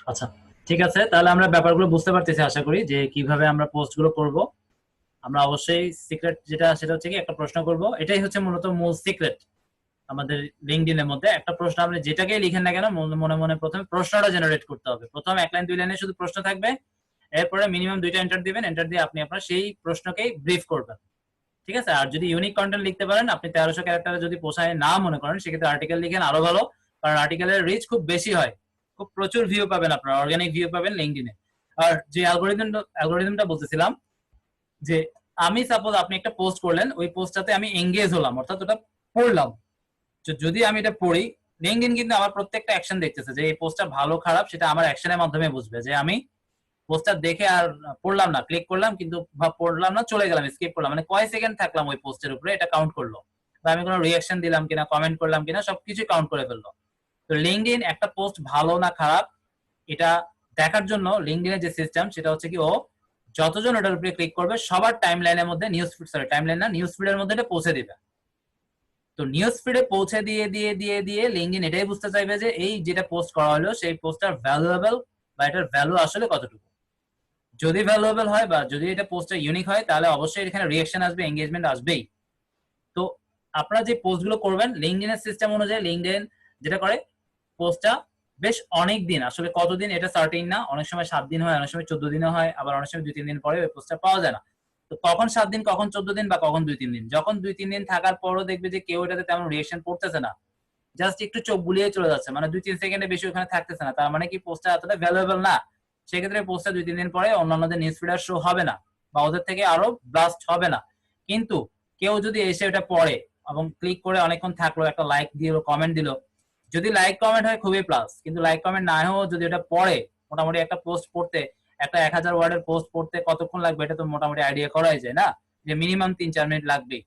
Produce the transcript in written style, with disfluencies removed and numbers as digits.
আচ্ছা, ঠিক আছে, তাহলে আমরা ব্যাপারগুলো বুঝতে পারতেছি আশা করি যে কিভাবে আমরা পোস্ট গুলো করব। আমরা অবশ্যই সিক্রেট যেটা সেটা হচ্ছে কি একটা প্রশ্ন করব, এটাই হচ্ছে মূলত মূল সিক্রেট। আমাদের লিঙ্কডইন এর মধ্যে একটা প্রশ্ন আপনি যেটাকেই লিখেন না কেন মনে মনে প্রথমে প্রশ্নটা জেনারেট করতে হবে। প্রথম এক লাইন দুই লাইনে শুধু প্রশ্ন থাকবে, এরপরে মিনিমাম দুইটা এন্টার দিবেন, এন্টার দিয়ে আপনি আপনার সেই প্রশ্নকেই ব্রিফ করবেন। ঠিক আছে, আর যদি ইউনিক কন্টেন্ট লিখতে পারেন, আপনি 1300 ক্যারেক্টারে যদি পোষায় না মনে করেন, সেক্ষেত্রে আর্টিকেল লিখেন আরো ভালো, কারণ আর্টিকেলের রিচ খুব বেশি হয়, খুব প্রচুর ভিউ পাবেন, আপনার অর্গানিক ভিউ পাবেন লিঙ্কডইনে। আর যে অ্যালগোরিদমটা বলতেছিলাম, যে আমি সাপোজ আপনি একটা পোস্ট করলেন, ওই পোস্টটাতে আমি এঙ্গেজ হলাম, অর্থাৎ ওটা পড়লাম। যদি আমি এটা পড়ি, লিঙ্কডইন কিন্তু আমার প্রত্যেকটা অ্যাকশন দেখতেছে, যে এই পোস্টটা ভালো খারাপ সেটা আমার অ্যাকশনের মাধ্যমে বুঝবে। যে আমি পোস্টটা দেখে আর পড়লাম না, ক্লিক করলাম কিন্তু পড়লাম না, চলে গেলাম, স্কিপ করলাম, মানে কয় সেকেন্ড থাকলাম ওই পোস্টের উপরে এটা কাউন্ট করলো, বা আমি কোনো রিয়াকশন দিলাম কিনা, কমেন্ট করলাম কিনা, সবকিছু কাউন্ট করে ফেললো। তো লিঙ্কডইন একটা পোস্ট ভালো না খারাপ এটা দেখার জন্য লিঙ্কডইনের যে সিস্টেম সেটা হচ্ছে কি, ও যতজন ওটার উপরে ক্লিক করবে সবার টাইম লাইনের মধ্যে, news feed, sorry time line না, নিউজ ফিডের মধ্যে এটা পৌঁছে দিবে। তো নিউজ ফিডে পৌঁছে দিয়ে দিয়ে দিয়ে দিয়ে লিঙ্কডইন এটাই বুঝতে চাইবে যে এই যেটা পোস্ট করা হলো সেই পোস্টটার ভ্যালুয়েবল, বা এটার ভ্যালু আসলে কতটুকু। যদি ভ্যালুয়েবল হয় বা যদি এটা পোস্টটা ইউনিক হয়, তাহলে অবশ্যই এখানে রিঅ্যাকশন আসবে, এঙ্গেজমেন্ট আসবেই। তো আপনারা যে পোস্টগুলো করবেন লিঙ্কডইনের সিস্টেম অনুযায়ী, লিঙ্কডইন যেটা করে, পোস্টটা বেশ অনেক দিন, আসলে কতদিন এটা সার্টেন না, অনেক সময় 7 দিন হয়, অনেক সময় 14 দিনও হয়, আবার অনেক সময় 2-3 দিন পরে ওই পোস্টটা পাওয়া যায় না। তো কখন 7 দিন, কখন 14 দিন, বা কখন 2-3 দিন, যখন 2-3 দিন থাকার পরও দেখবে যে কেউ এটাতে তেমন রিঅ্যাকশন পড়তেছে না, জাস্ট একটু চোখ বুলিয়ে চলে যাচ্ছে, মানে 2-3 সেকেন্ডে বেশি ওখানে থাকতেছে না, তার মানে কি পোস্টটা এতটা ভ্যালুয়েবল না। সেক্ষেত্রে পোস্টটা 2-3 দিন পরে অন্যান্যদের নিউজ ফিডার শো হবে না, বা ওদের থেকে আরো ব্লাস্ট হবে না। কিন্তু কেউ যদি এসে এটা পড়ে এবং ক্লিক করে অনেকক্ষণ থাকলো, একটা লাইক দিল, কমেন্ট দিল, যদি লাইক কমেন্ট হয় খুবই প্লাস, কিন্তু লাইক কমেন্ট না হয়েও যদি এটা পড়ে, মোটামুটি একটা পোস্ট পড়তে, একটা 1000 ওয়ার্ডের পোস্ট পড়তে কতক্ষণ লাগবে এটা তো মোটামুটি আইডিয়া করাই যায় না, যে মিনিমাম 3-4 মিনিট লাগবেই।